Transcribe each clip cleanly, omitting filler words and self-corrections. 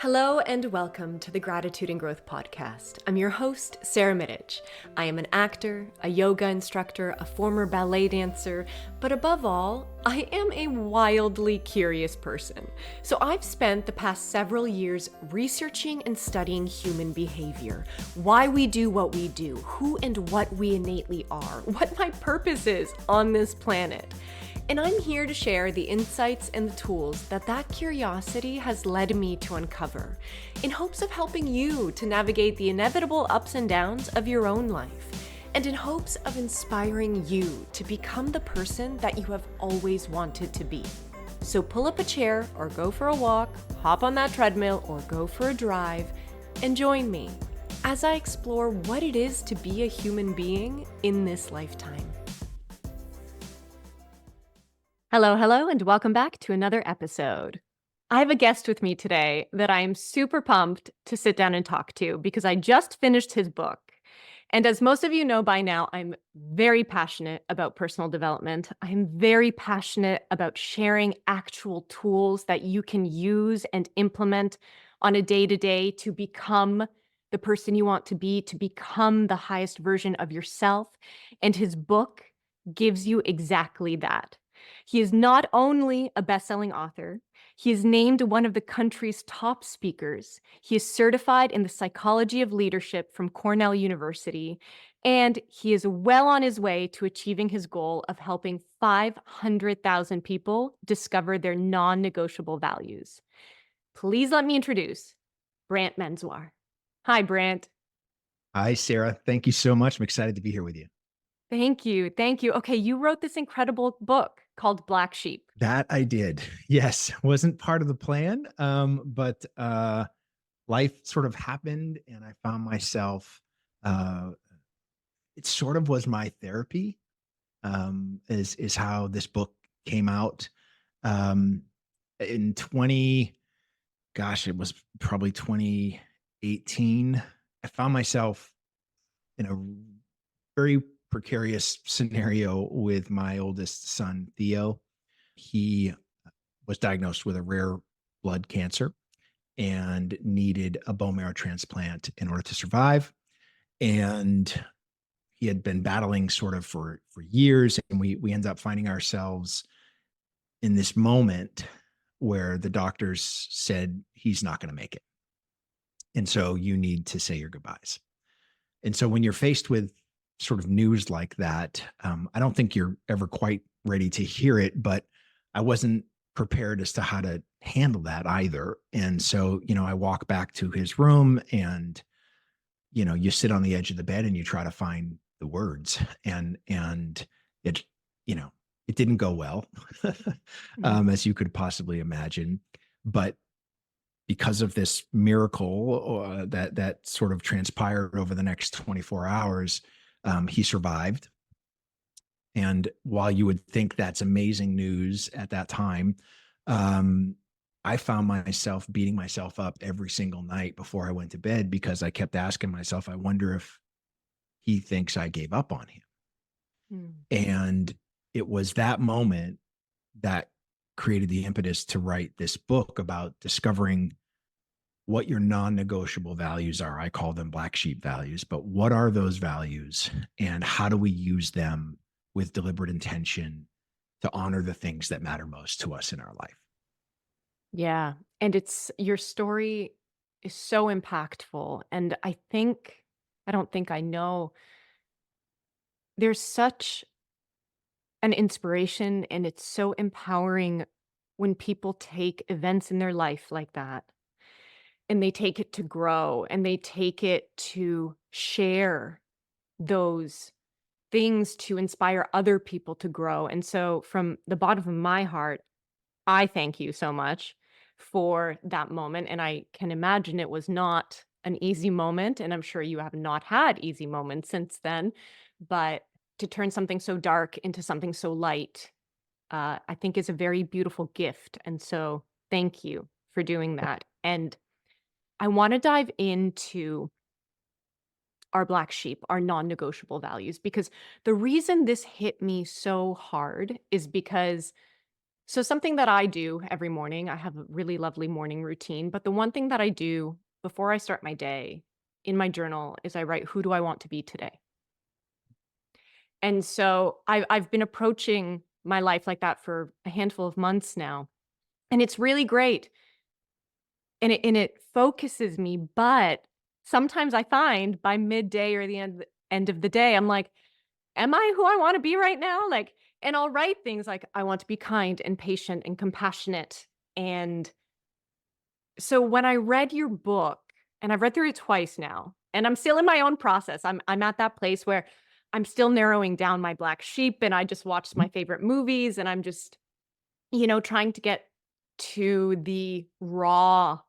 Hello and welcome to the Gratitude and Growth Podcast. I'm your host, Sarah Mittich. I am an actor, a yoga instructor, a former ballet dancer, but above all, I am a wildly curious person. So I've spent the past several years researching and studying human behavior, why we do what we do, who and what we innately are, what my purpose is on this planet. And I'm here to share the insights and the tools that curiosity has led me to uncover, in hopes of helping you to navigate the inevitable ups and downs of your own life, and in hopes of inspiring you to become the person that you have always wanted to be. So pull up a chair or go for a walk, hop on that treadmill or go for a drive, and join me as I explore what it is to be a human being in this lifetime. Hello, and welcome back to another episode. I have a guest with me today that I am super pumped to sit down and talk to because I just finished his book. And as most of you know by now, I'm very passionate about personal development. I'm very passionate about sharing actual tools that you can use and implement on a day-to-day to become the person you want to become the highest version of yourself. And his book gives you exactly that. He is not only a best-selling author, he is named one of the country's top speakers. He is certified in the psychology of leadership from Cornell University, and he is well on his way to achieving his goal of helping 500,000 people discover their non-negotiable values. Please let me introduce Brant Menswar. Hi, Brant. Hi, Sarah. Thank you so much. I'm excited to be here with you. Thank you. Thank you. Okay, you wrote this incredible book called Black Sheep. That I did. Yes, wasn't part of the plan, but life sort of happened, and I found myself. Uh, it sort of was my therapy. Is how this book came out um, in 20. Gosh, it was probably 2018. I found myself in a very precarious scenario with my oldest son, Theo. He was diagnosed with a rare blood cancer and needed a bone marrow transplant in order to survive. And he had been battling sort of for years. And we ended up finding ourselves in this moment where the doctors said he's not going to make it. And so you need to say your goodbyes. And so when you're faced with sort of news like that, I don't think you're ever quite ready to hear it, but I wasn't prepared as to how to handle that either. And so, I walk back to his room and, you sit on the edge of the bed and you try to find the words and it, you know, it didn't go well, Mhm. as you could possibly imagine. But because of this miracle that sort of transpired over the next 24 hours, he survived. And while you would think that's amazing news at that time, um, I found myself beating myself up every single night before I went to bed because I kept asking myself, I wonder if he thinks I gave up on him. Mm. And it was that moment that created the impetus to write this book about discovering what your non-negotiable values are. I call them black sheep values, but what are those values and how do we use them with deliberate intention to honor the things that matter most to us in our life? Yeah. And your story is so impactful. And I don't think I know, there's such an inspiration and it's so empowering when people take events in their life like that and they take it to grow and they take it to share those things to inspire other people to grow. And so from the bottom of my heart, I thank you so much for that moment, and I can imagine it was not an easy moment, and I'm sure you have not had easy moments since then, but to turn something so dark into something so light, I think is a very beautiful gift, and so thank you for doing that. And I wanna dive into our black sheep, our non-negotiable values, because the reason this hit me so hard is because So something that I do every morning, I have a really lovely morning routine, but the one thing that I do before I start my day in my journal is I write, who do I want to be today? And so I've been approaching my life like that for a handful of months now. And it's really great. And it focuses me, but sometimes I find by midday or the end of the day, I'm like, am I who I want to be right now? Like, and I'll write things like, I want to be kind and patient and compassionate. And so when I read your book, and I've read through it twice now, and I'm still in my own process. I'm at that place where I'm still narrowing down my black sheep, and I just watched my favorite movies, and I'm just, trying to get to the raw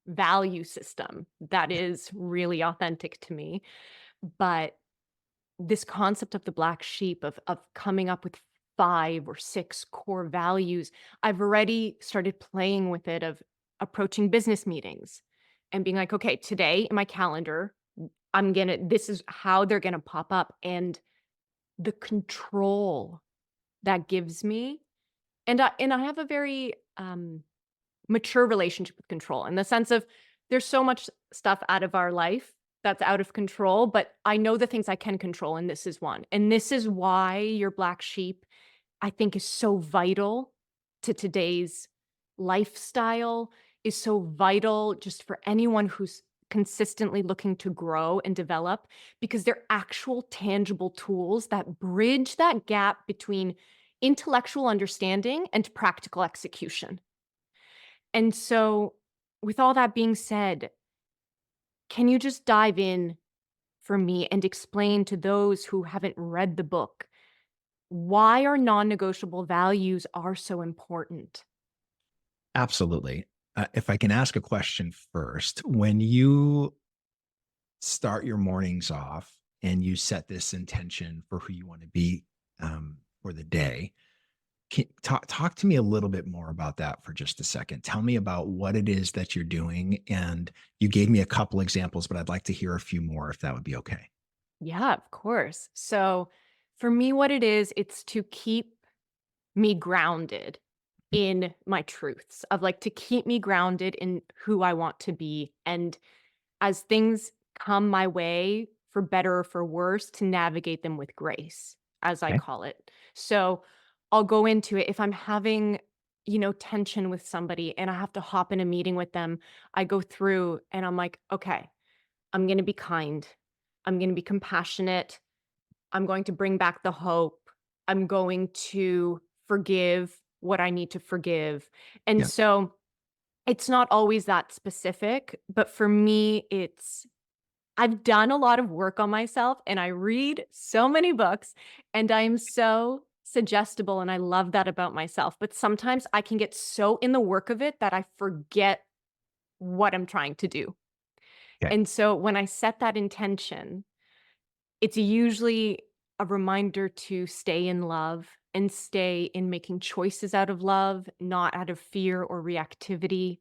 value system that is really authentic to me. But this concept of the black sheep of coming up with 5 or 6 core values, I've already started playing with it of approaching business meetings and being like, "Okay, today in my calendar, this is how they're gonna pop up," and the control that gives me, and I have a very, mature relationship with control in the sense of there's so much stuff out of our life that's out of control, but I know the things I can control, and this is one. And this is why your black sheep, I think, is so vital to today's lifestyle, is so vital just for anyone who's consistently looking to grow and develop, because they're actual tangible tools that bridge that gap between intellectual understanding and practical execution. And so, with all that being said, can you just dive in for me and explain to those who haven't read the book why our non-negotiable values are so important? Absolutely. If I can ask a question first, when you start your mornings off and you set this intention for who you want to be for the day, talk to me a little bit more about that for just a second. Tell me about what it is that you're doing. And you gave me a couple examples, but I'd like to hear a few more if that would be okay. Yeah, of course. So, for me, what it is, it's to keep me grounded in my truths, of like to keep me grounded in who I want to be. And as things come my way, for better or for worse, to navigate them with grace, as I Okay. call it. So I'll go into it if I'm having, tension with somebody and I have to hop in a meeting with them. I go through and I'm like, okay, I'm going to be kind. I'm going to be compassionate. I'm going to bring back the hope. I'm going to forgive what I need to forgive. And Yeah. so it's not always that specific, but for me, I've done a lot of work on myself and I read so many books and I'm so suggestible and I love that about myself. But sometimes I can get so in the work of it that I forget what I'm trying to do. Okay. And so when I set that intention, it's usually a reminder to stay in love and stay in making choices out of love, not out of fear or reactivity.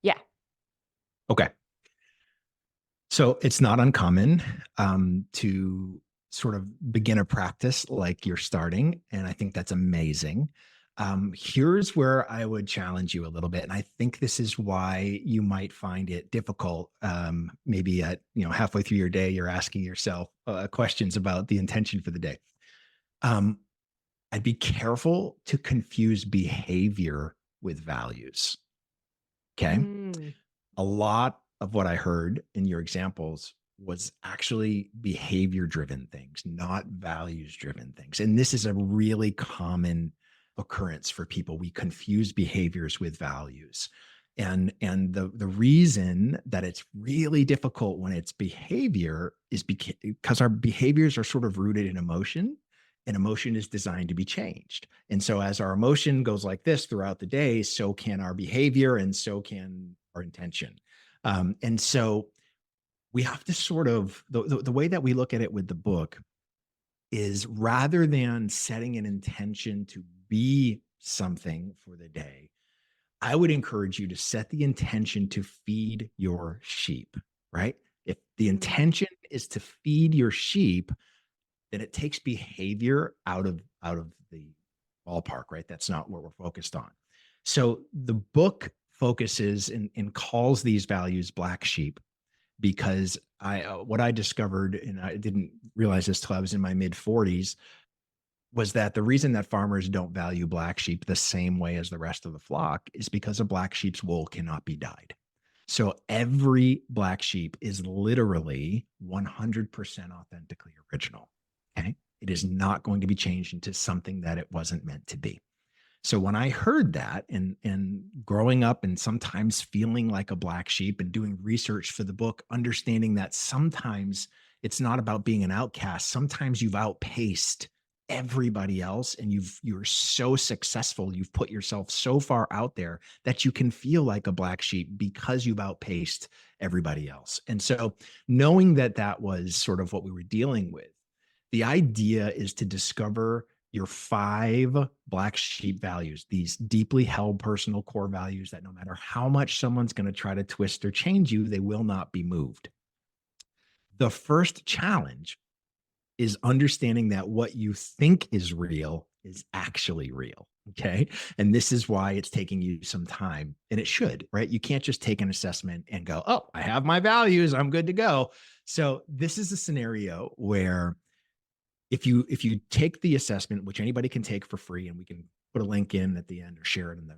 Yeah. Okay. So it's not uncommon to sort of begin a practice like you're starting. And I think that's amazing. Here's where I would challenge you a little bit. And I think this is why you might find it difficult. Maybe at, halfway through your day, you're asking yourself questions about the intention for the day. Um, I'd be careful to confuse behavior with values. Okay. Mm. A lot of what I heard in your examples was actually behavior driven things, not values driven things. And this is a really common occurrence for people. We confuse behaviors with values. And the reason that it's really difficult when it's behavior is because our behaviors are sort of rooted in emotion, and emotion is designed to be changed. And so as our emotion goes like this throughout the day, so can our behavior and so can our intention. And so we have to sort of the way that we look at it with the book is, rather than setting an intention to be something for the day, I would encourage you to set the intention to feed your sheep, right? If the Mm. intention is to feed your sheep, then it takes behavior out of the ballpark, right? That's not what we're focused on. So the book focuses and calls these values black sheep because what I discovered, and I didn't realize this till I was in my mid 40s, was that the reason that farmers don't value black sheep the same way as the rest of the flock is because a black sheep's wool cannot be dyed. So every black sheep is literally 100% authentically original. Okay. It is not going to be changed into something that it wasn't meant to be. So when I heard that and growing up and sometimes feeling like a black sheep and doing research for the book, understanding that sometimes it's not about being an outcast. Sometimes you've outpaced everybody else and you're so successful. You've put yourself so far out there that you can feel like a black sheep because you've outpaced everybody else. And so knowing that that was sort of what we were dealing with, the idea is to discover your 5 black sheep values, these deeply held personal core values that no matter how much someone's going to try to twist or change you, they will not be moved. The first challenge is understanding that what you think is real is actually real. Okay. And this is why it's taking you some time, and it should, right? You can't just take an assessment and go, oh, I have my values, I'm good to go. So this is a scenario where if you take the assessment, which anybody can take for free, and we can put a link in at the end or share it in the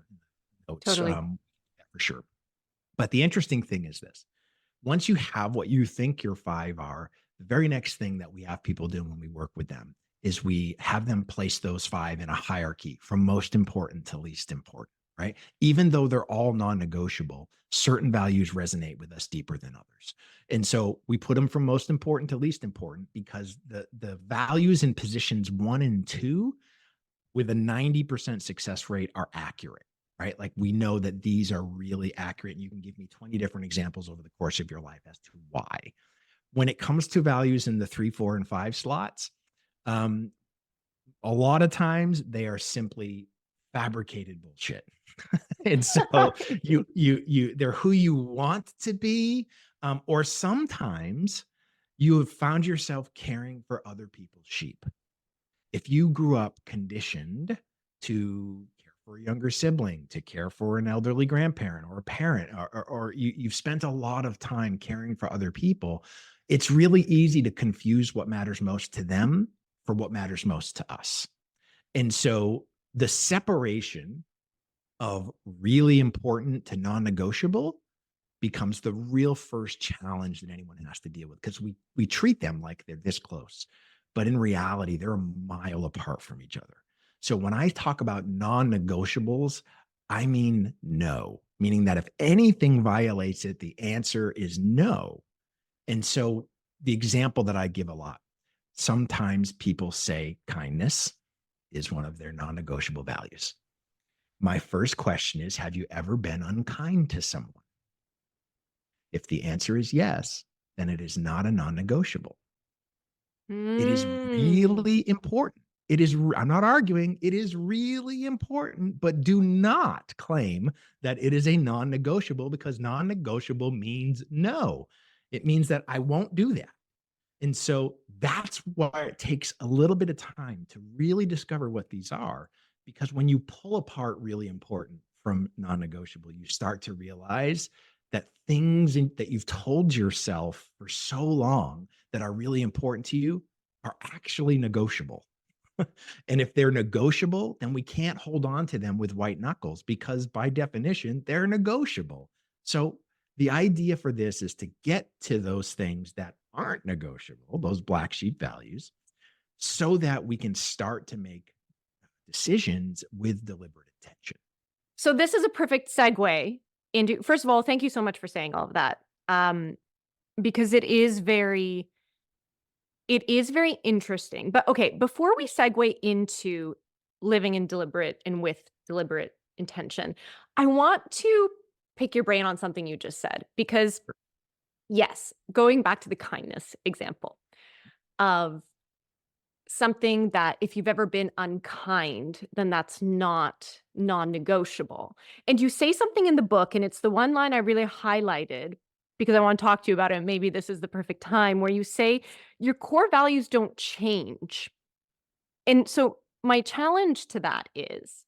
notes, Totally. yeah, for sure. But the interesting thing is this: once you have what you think your 5 are, the very next thing that we have people do when we work with them is we have them place those 5 in a hierarchy from most important to least important, right? Even though they're all non-negotiable, certain values resonate with us deeper than others. And so we put them from most important to least important because the values in positions 1 and 2 with a 90% success rate are accurate, right? Like we know that these are really accurate. And you can give me 20 different examples over the course of your life as to why. When it comes to values in the 3, 4, and 5 slots, um, a lot of times they are simply fabricated bullshit. And so they're who you want to be, or sometimes you have found yourself caring for other people's sheep. If you grew up conditioned to care for a younger sibling, to care for an elderly grandparent or a parent, or you've spent a lot of time caring for other people, it's really easy to confuse what matters most to them for what matters most to us. And so the separation of really important to non-negotiable becomes the real first challenge that anyone has to deal with, because we treat them like they're this close, but in reality they're a mile apart from each other. So when I talk about non-negotiables, I mean no, meaning that if anything violates it, the answer is no. And so the example that I give a lot, sometimes people say kindness is one of their non-negotiable values. My first question is, have you ever been unkind to someone? If the answer is yes, then it is not a non-negotiable. It is Mm. really important. I'm not arguing, it is really important, but do not claim that it is a non-negotiable, because non-negotiable means no. It means that I won't do that. And so that's why it takes a little bit of time to really discover what these are, because when you pull apart really important from non-negotiable, you start to realize that that you've told yourself for so long that are really important to you are actually negotiable. And if they're negotiable, then we can't hold on to them with white knuckles, because by definition, they're negotiable. So the idea for this is to get to those things that aren't negotiable, those black sheep values, so that we can start to make decisions with deliberate intention. So this is a perfect segue into, first of all, thank you so much for saying all of that. Because it is very interesting. But okay, before we segue into living in deliberate and with deliberate intention, I want to pick your brain on something you just said, because yes, going back to the kindness example of something that if you've ever been unkind, then that's not non-negotiable. And you say something in the book, and it's the one line I really highlighted because I want to talk to you about it. And maybe this is the perfect time where you say your core values don't change. And so my challenge to that is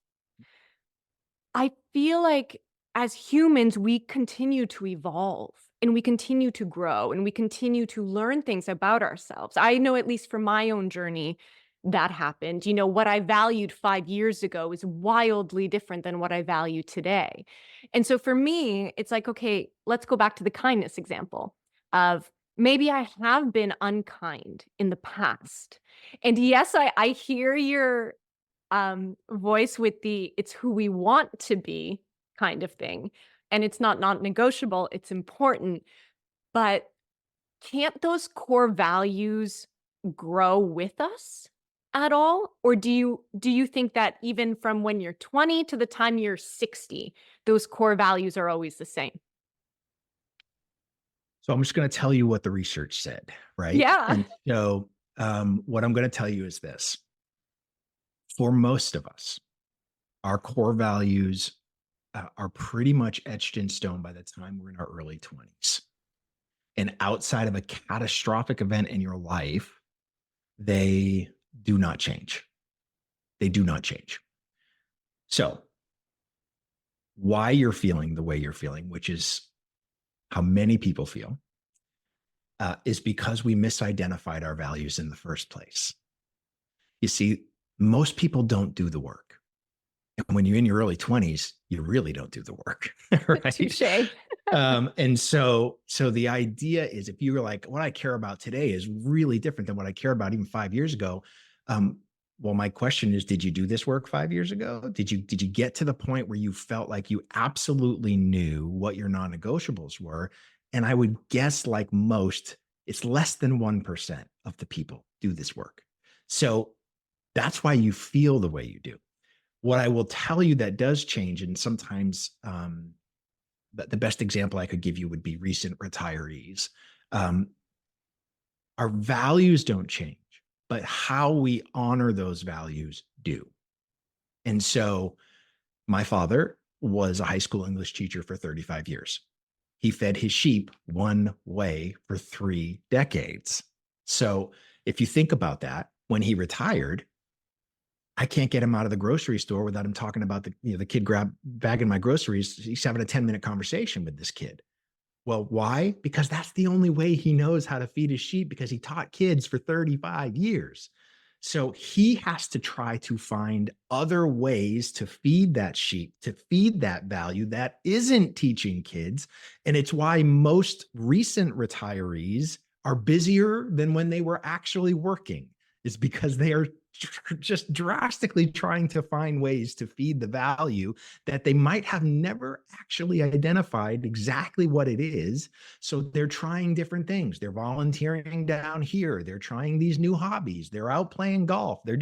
I feel like as humans, we continue to evolve and we continue to grow and we continue to learn things about ourselves. I know, at least for my own journey, that happened. What I valued 5 years ago is wildly different than what I value today. And so for me, it's like, okay, let's go back to the kindness example of maybe I have been unkind in the past. And yes, I hear your voice with the "it's who we want to be" kind of thing, and it's not negotiable, it's important, but can't those core values grow with us at all? Or do you think that even from when you're 20 to the time you're 60, those core values are always the same? So I'm just going to tell you what the research said, right? Yeah. And so what I'm going to tell you is this: for most of us, our core values are pretty much etched in stone by the time we're in our early 20s. And outside of a catastrophic event in your life, they do not change. They do not change. So, why you're feeling the way you're feeling, which is how many people feel, is because we misidentified our values in the first place. You see, most people don't do the work. And when you're in your early 20s, you really don't do the work, right? Touche. And so the idea is, if you were like, what I care about today is really different than what I care about even 5 years ago. Well, my question is, did you do this work 5 years ago? Did you get to the point where you felt like you absolutely knew what your non-negotiables were? And I would guess, like most, it's less than 1% of the people do this work. So that's why you feel the way you do. What I will tell you that does change, and sometimes the best example I could give you would be recent retirees. Um, our values don't change, but how we honor those values do. And so my father was a high school English teacher for 35 years. He fed his sheep one way for 3 decades. So if you think about that, when he retired, I can't get him out of the grocery store without him talking about the kid bagging my groceries. He's having a 10-minute conversation with this kid. Well, why? Because that's the only way he knows how to feed his sheep, because he taught kids for 35 years. So he has to try to find other ways to feed that sheep, to feed that value that isn't teaching kids. And it's why most recent retirees are busier than when they were actually working, is because they are just drastically trying to find ways to feed the value that they might have never actually identified exactly what it is. So they're trying different things. They're volunteering down here. They're trying these new hobbies. They're out playing golf. They're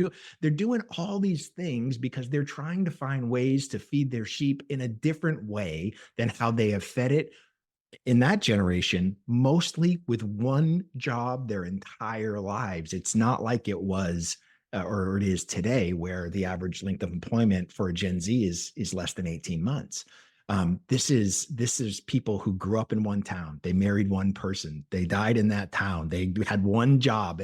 doing all these things because they're trying to find ways to feed their sheep in a different way than how they have fed it in that generation, mostly with one job their entire lives. It's not like it was or it is today, where the average length of employment for a Gen Z is less than 18 months. This is people who grew up in one town. They married one person. They died in that town. They had one job.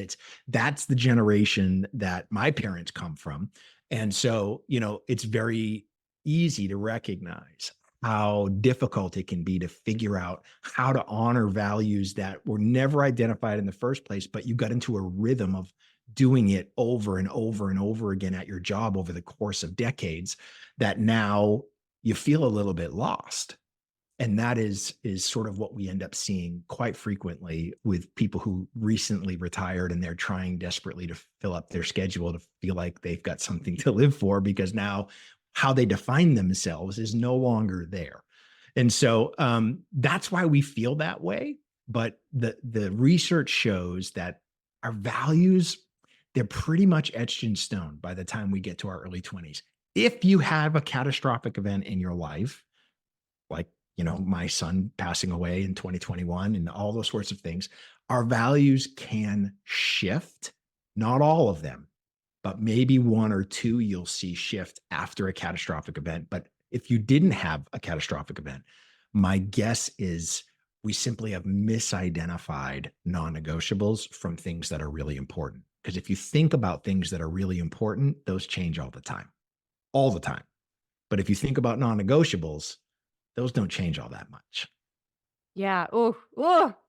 That's the generation that my parents come from. And so, it's very easy to recognize how difficult it can be to figure out how to honor values that were never identified in the first place, but you got into a rhythm of doing it over and over and over again at your job over the course of decades, that now you feel a little bit lost. And that is sort of what we end up seeing quite frequently with people who recently retired, and they're trying desperately to fill up their schedule to feel like they've got something to live for, because now how they define themselves is no longer there. And so that's why we feel that way. But the research shows that our values, they're pretty much etched in stone by the time we get to our early 20s. If you have a catastrophic event in your life, like, my son passing away in 2021 and all those sorts of things, our values can shift. Not all of them, but maybe one or two you'll see shift after a catastrophic event. But if you didn't have a catastrophic event, my guess is we simply have misidentified non-negotiables from things that are really important. Because if you think about things that are really important, those change all the time. But if you think about non-negotiables, those don't change all that much. Yeah. Oh,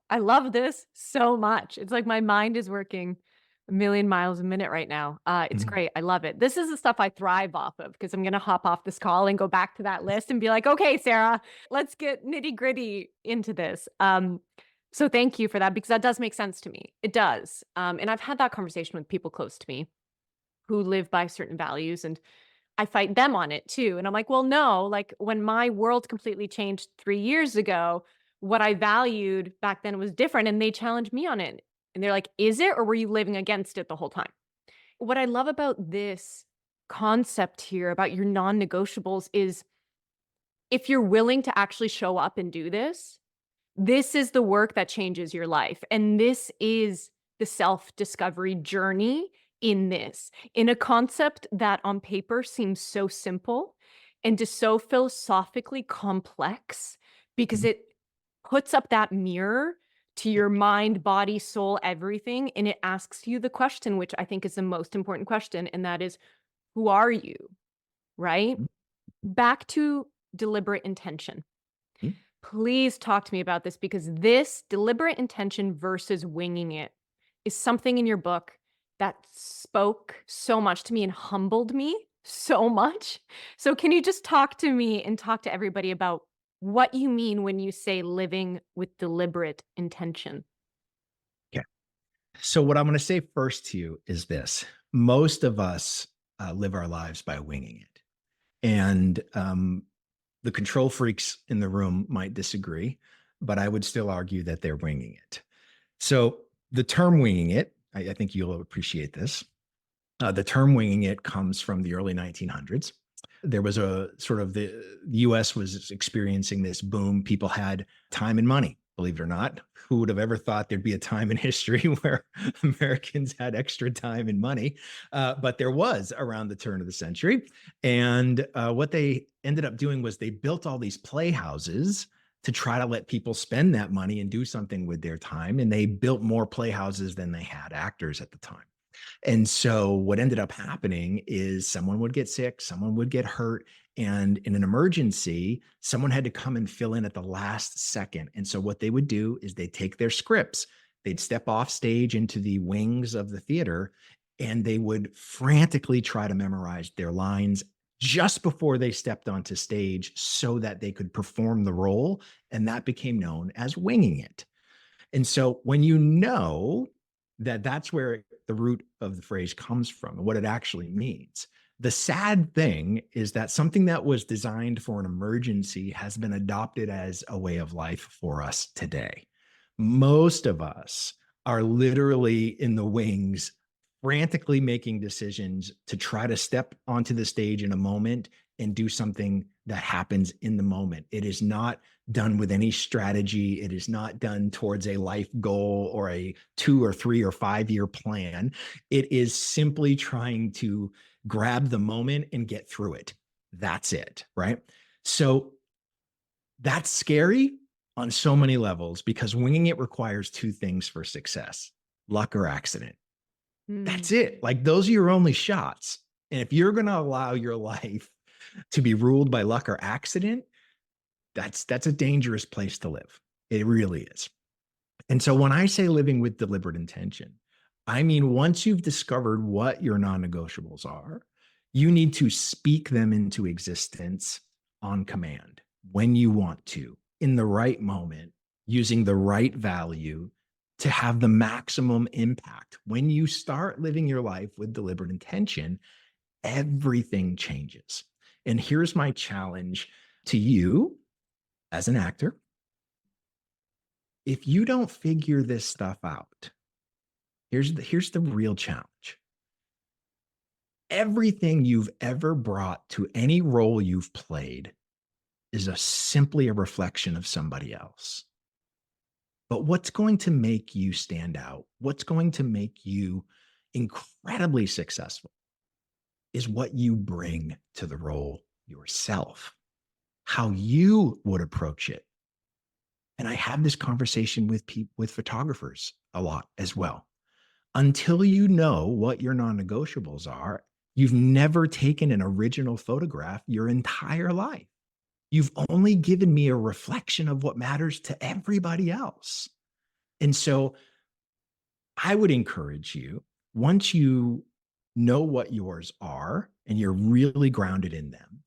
I love this so much. It's like my mind is working a million miles a minute right now. It's Mhm. great. I love it. This is the stuff I thrive off of because I'm going to hop off this call and go back to that list and be like, okay, Sarah, let's get nitty gritty into this. So thank you for that because that does make sense to me. It does. And I've had that conversation with people close to me who live by certain values and I fight them on it too. And I'm like, well, no, like when my world completely changed 3 years ago, what I valued back then was different. And they challenged me on it. And they're like, is it, or were you living against it the whole time? What I love about this concept here about your non negotiables is if you're willing to actually show up and do this is the work that changes your life. And this is the self discovery journey in a concept that on paper seems so simple and just so philosophically complex because Mhm. it puts up that mirror to your mind, body, soul, everything. And it asks you the question, which I think is the most important question. And that is, who are you? Right? Mhm. Back to deliberate intention. Mhm. Please talk to me about this because this deliberate intention versus winging it is something in your book that spoke so much to me and humbled me so much. So, can you just talk to me and talk to everybody about what you mean when you say living with deliberate intention? Okay. So what I'm going to say first to you is this: most of us live our lives by winging it, and the control freaks in the room might disagree, but I would still argue that they're winging it. So the term winging it, I think you'll appreciate this. The term winging it comes from the early 1900s. There was a sort of the US was experiencing this boom. People had time and money, believe it or not. Who would have ever thought there'd be a time in history where Americans had extra time and money? But there was around the turn of the century. And what they ended up doing was they built all these playhouses to try to let people spend that money and do something with their time. And they built more playhouses than they had actors at the time. And so what ended up happening is someone would get sick, someone would get hurt, and in an emergency, someone had to come and fill in at the last second. And so what they would do is they'd take their scripts, they'd step off stage into the wings of the theater, and they would frantically try to memorize their lines just before they stepped onto stage so that they could perform the role. And that became known as winging it. And so when you know that that's where the root of the phrase comes from and what it actually means, the sad thing is that something that was designed for an emergency has been adopted as a way of life for us today. Most of us are literally in the wings, frantically making decisions to try to step onto the stage in a moment and do something that happens in the moment. It is not done with any strategy. It is not done towards a life goal or a 2 or 3 or 5 year plan. It is simply trying to grab the moment and get through it. That's it. Right. So that's scary on so many levels because winging it requires two things for success: luck or accident. Mm, That's it. Like those are your only shots. And if you're going to allow your life to be ruled by luck or accident, that's a dangerous place to live. It really is. And so when I say living with deliberate intention, I mean once you've discovered what your non-negotiables are, you need to speak them into existence on command when you want to, in the right moment, using the right value to have the maximum impact. When you start living your life with deliberate intention, everything changes. And here's my challenge to you as an actor: if you don't figure this stuff out, here's the real challenge. Everything you've ever brought to any role you've played is simply a reflection of somebody else. But what's going to make you stand out, what's going to make you incredibly successful, is what you bring to the role yourself, how you would approach it. And I have this conversation with people, with photographers a lot as well. Until you know what your non-negotiables are, you've never taken an original photograph your entire life. You've only given me a reflection of what matters to everybody else. And so I would encourage you, once you know what yours are and you're really grounded in them,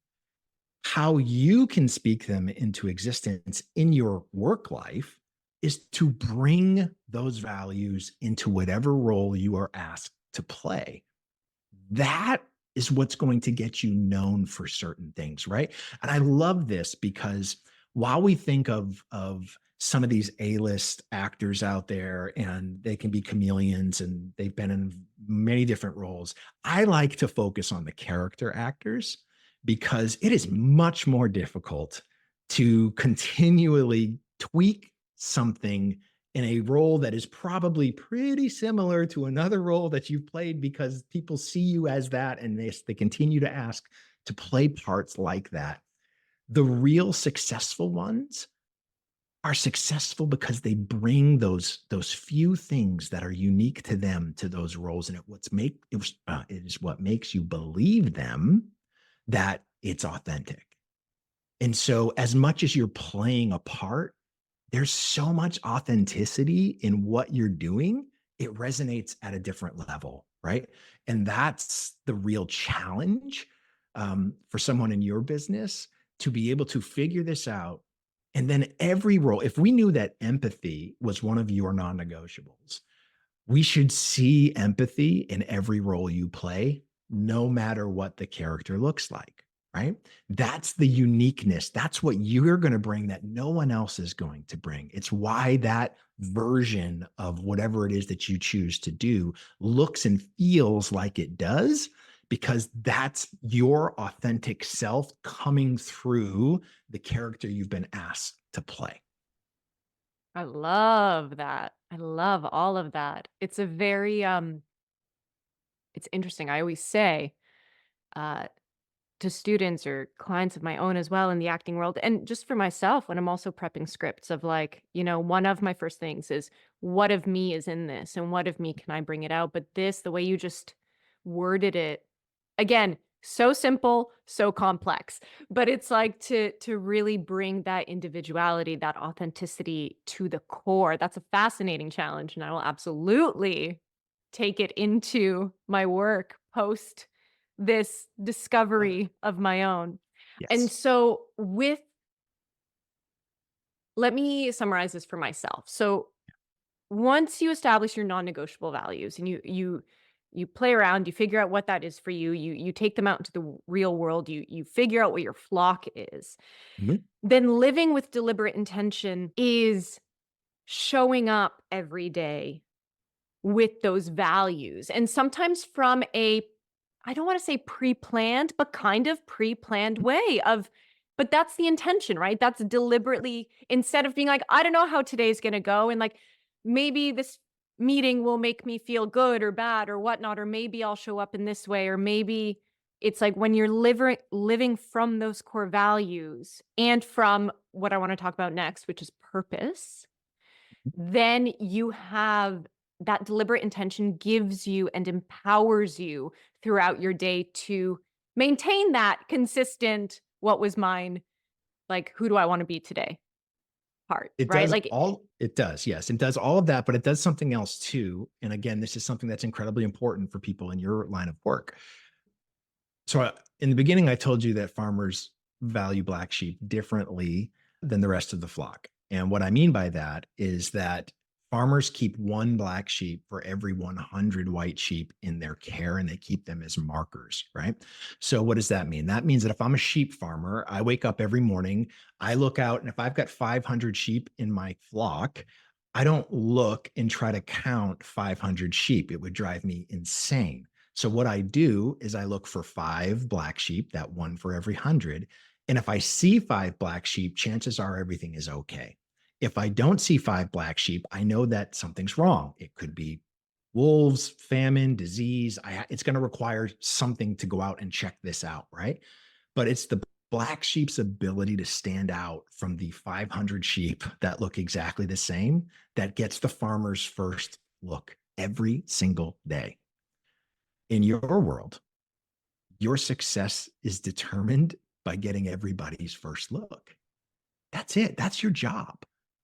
how you can speak them into existence in your work life is to bring those values into whatever role you are asked to play. That is what's going to get you known for certain things, right? And I love this because while we think of some of these A-list actors out there and they can be chameleons and they've been in many different roles, I like to focus on the character actors because it is much more difficult to continually tweak something in a role that is probably pretty similar to another role that you've played because people see you as that and they continue to ask to play parts like that. The real successful ones are successful because they bring those few things that are unique to them to those roles, and it is what makes you believe them that it's authentic. And so, as much as you're playing a part, there's so much authenticity in what you're doing. It resonates at a different level, right? And that's the real challenge for someone in your business to be able to figure this out. And then every role, if we knew that empathy was one of your non-negotiables, we should see empathy in every role you play, no matter what the character looks like, right? That's the uniqueness. That's what you're going to bring that no one else is going to bring. It's why that version of whatever it is that you choose to do looks and feels like it does, because that's your authentic self coming through the character you've been asked to play. I love that. I love all of that. It's a very, it's interesting. I always say, uh, to students or clients of my own as well in the acting world, and just for myself when I'm also prepping scripts of like, one of my first things is what of me is in this and what of me can I bring it out? But this, the way you just worded it, again, so simple, so complex, but it's like to really bring that individuality, that authenticity to the core. That's a fascinating challenge, and I will absolutely take it into my work post this discovery of my own. And Yes. so let me summarize this for myself. So once you establish your non-negotiable values and you play around, you figure out what that is for you, you take them out into the real world, you figure out what your flock is. Mhm. Then living with deliberate intention is showing up every day with those values. And sometimes from a, I don't want to say pre-planned, but kind of pre-planned way of, but that's the intention, right? That's deliberately, instead of being like, I don't know how today's going to go. And like, maybe this meeting will make me feel good or bad or whatnot, or maybe I'll show up in this way, or maybe it's like when you're living from those core values and from what I want to talk about next, which is purpose, then you have that deliberate intention gives you and empowers you throughout your day to maintain that consistent, what was mine, like, who do I want to be today part, right? Like, It does, yes, it does all of that, but it does something else too, and again, this is something that's incredibly important for people in your line of work. So, in the beginning, I told you that farmers value black sheep differently than the rest of the flock, and what I mean by that is that farmers keep one black sheep for every 100 white sheep in their care, and they keep them as markers, right? So, what does that mean? That means that if I'm a sheep farmer, I wake up every morning, I look out, and if I've got 500 sheep in my flock, I don't look and try to count 500 sheep. It would drive me insane. So what I do is I look for 5 black sheep, that one for every 100. And if I see 5 black sheep, chances are everything is okay. If I don't see 5 black sheep, I know that something's wrong. It could be wolves, famine, disease. It's going to require something to go out and check this out, right? But it's the black sheep's ability to stand out from the 500 sheep that look exactly the same that gets the farmer's first look every single day. In your world, your success is determined by getting everybody's first look. That's it. That's your job.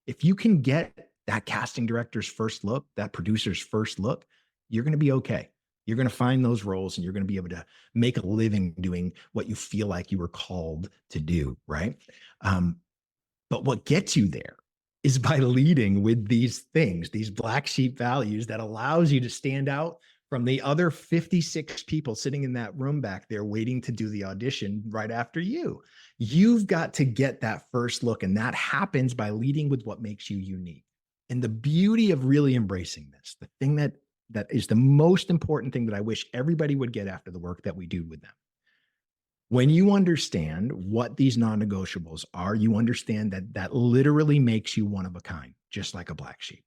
If you can get that casting director's first look, that producer's first look, you're going to be okay. You're going to find those roles and you're going to be able to make a living doing what you feel like you were called to do, right? But what gets you there is by leading with these things, these black sheep values that allows you to stand out from the other 56 people sitting in that room back there waiting to do the audition right after you. You've got to get that first look, and that happens by leading with what makes you unique. And the beauty of really embracing this, the thing that is the most important thing that I wish everybody would get after the work that we do with them. When you understand what these non-negotiables are, you understand that that literally makes you one of a kind, just like a black sheep.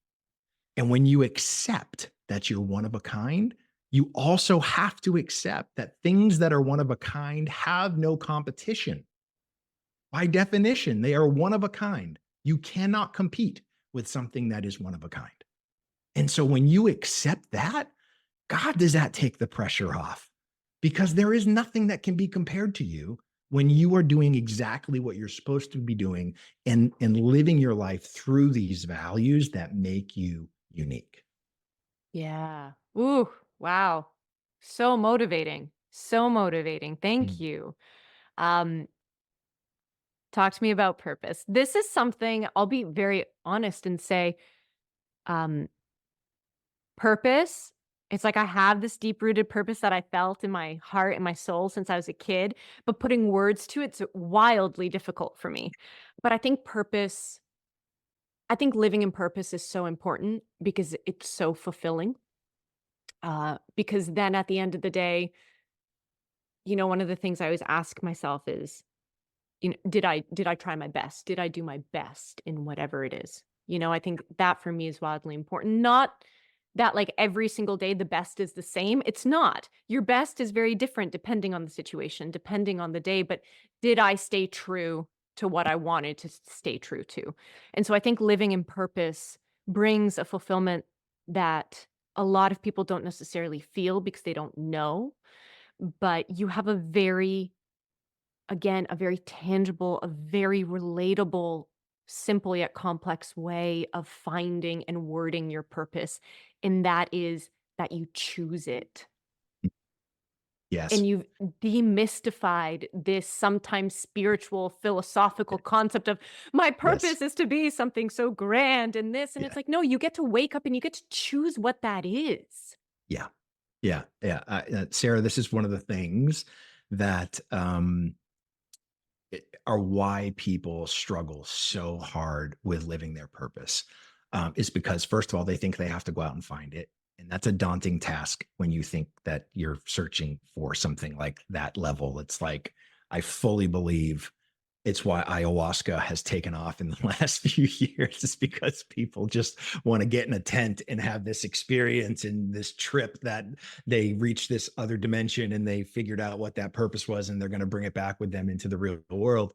And when you accept that you're one of a kind, you also have to accept that things that are one of a kind have no competition. By definition, they are one of a kind. You cannot compete with something that is one of a kind. And so when you accept that, God, does that take the pressure off? Because there is nothing that can be compared to you when you are doing exactly what you're supposed to be doing and living your life through these values that make you unique. Yeah. Ooh, wow. So motivating. So motivating. Thank Mm. you. Um, Talk to me about purpose. This is something I'll be very honest and say, um, purpose, it's like I have this deep-rooted purpose that I felt in my heart and my soul since I was a kid, but putting words to it's wildly difficult for me. But I think living in purpose is so important because it's so fulfilling. Because then at the end of the day, one of the things I always ask myself is, did I try my best? Did I do my best in whatever it is? I think that for me is wildly important. Not that like every single day the best is the same. It's not. Your best is very different depending on the situation, depending on the day. But did I stay true to what I wanted to stay true to? And so I think living in purpose brings a fulfillment that a lot of people don't necessarily feel because they don't know. But you have again, a very tangible, a very relatable, simple yet complex way of finding and wording your purpose. And that is that you choose it. Yes. And you've demystified this sometimes spiritual, philosophical concept of my Yes. purpose is to be something so grand and this. And Yeah. it's like, no, you get to wake up and you get to choose what that is. Yeah. Yeah. Yeah. Sarah, this is one of the things that are why people struggle so hard with living their purpose. Is because, first of all, they think they have to go out and find it. And that's a daunting task when you think that you're searching for something like that level. It's like, I fully believe it's why ayahuasca has taken off in the last few years, is because people just want to get in a tent and have this experience and this trip that they reach this other dimension and they figured out what that purpose was and they're going to bring it back with them into the real world.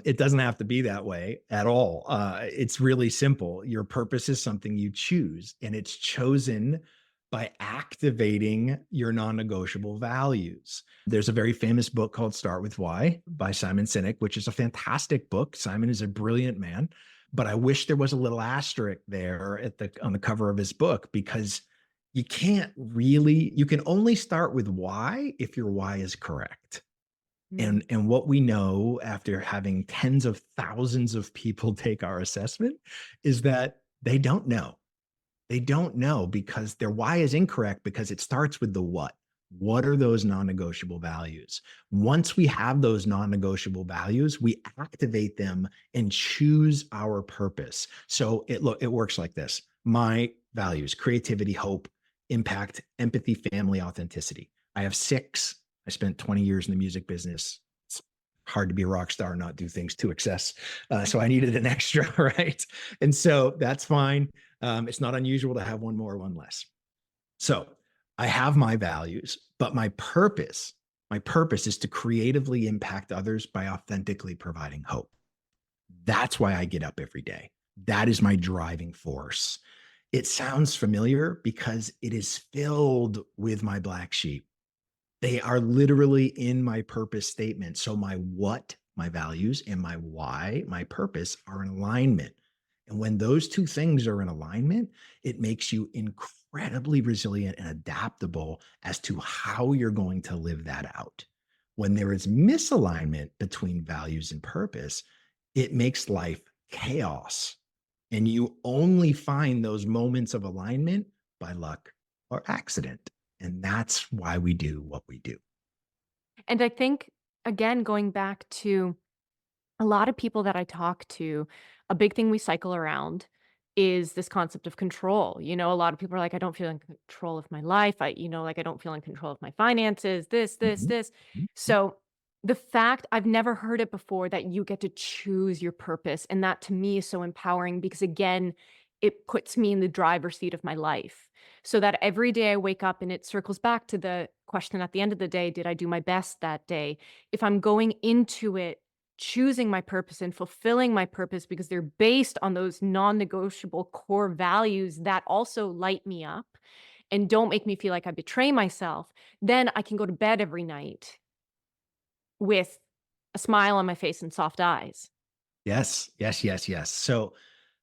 It doesn't have to be that way at all. It's really simple. Your purpose is something you choose, and it's chosen by activating your non-negotiable values. There's a very famous book called Start With Why by Simon Sinek, which is a fantastic book. Simon is a brilliant man, but I wish there was a little asterisk there on the cover of his book, because you can only start with why if your why is correct. Mm. And what we know after having tens of thousands of people take our assessment is that they don't know. They don't know because their why is incorrect, because it starts with the what. What are those non-negotiable values? Once we have those non-negotiable values, we activate them and choose our purpose. So it works like this. My values: creativity, hope, impact, empathy, family, authenticity. I have 6. I spent 20 years in the music business. It's hard to be a rock star and not do things to excess. So I needed an extra, right? And so that's fine. It's not unusual to have one more, one less. So I have my values, but my purpose is to creatively impact others by authentically providing hope. That's why I get up every day. That is my driving force. It sounds familiar because it is filled with my black sheep. They are literally in my purpose statement. So my what, my values, and my why, my purpose are in alignment. And when those two things are in alignment, it makes you incredibly resilient and adaptable as to how you're going to live that out. When there is misalignment between values and purpose, it makes life chaos. And you only find those moments of alignment by luck or accident. And that's why we do what we do. And I think, again, going back to a lot of people that I talk to, a big thing we cycle around is this concept of control. A lot of people are like, I don't feel in control of my life. I don't feel in control of my finances, this, this, Mhm. this. Mhm. So the fact I've never heard it before that you get to choose your purpose. And that to me is so empowering because again, it puts me in the driver's seat of my life. So that every day I wake up and it circles back to the question at the end of the day, did I do my best that day? If I'm going into it choosing my purpose and fulfilling my purpose because they're based on those non-negotiable core values that also light me up and don't make me feel like I betray myself, then I can go to bed every night with a smile on my face and soft eyes. Yes, yes, yes, yes. So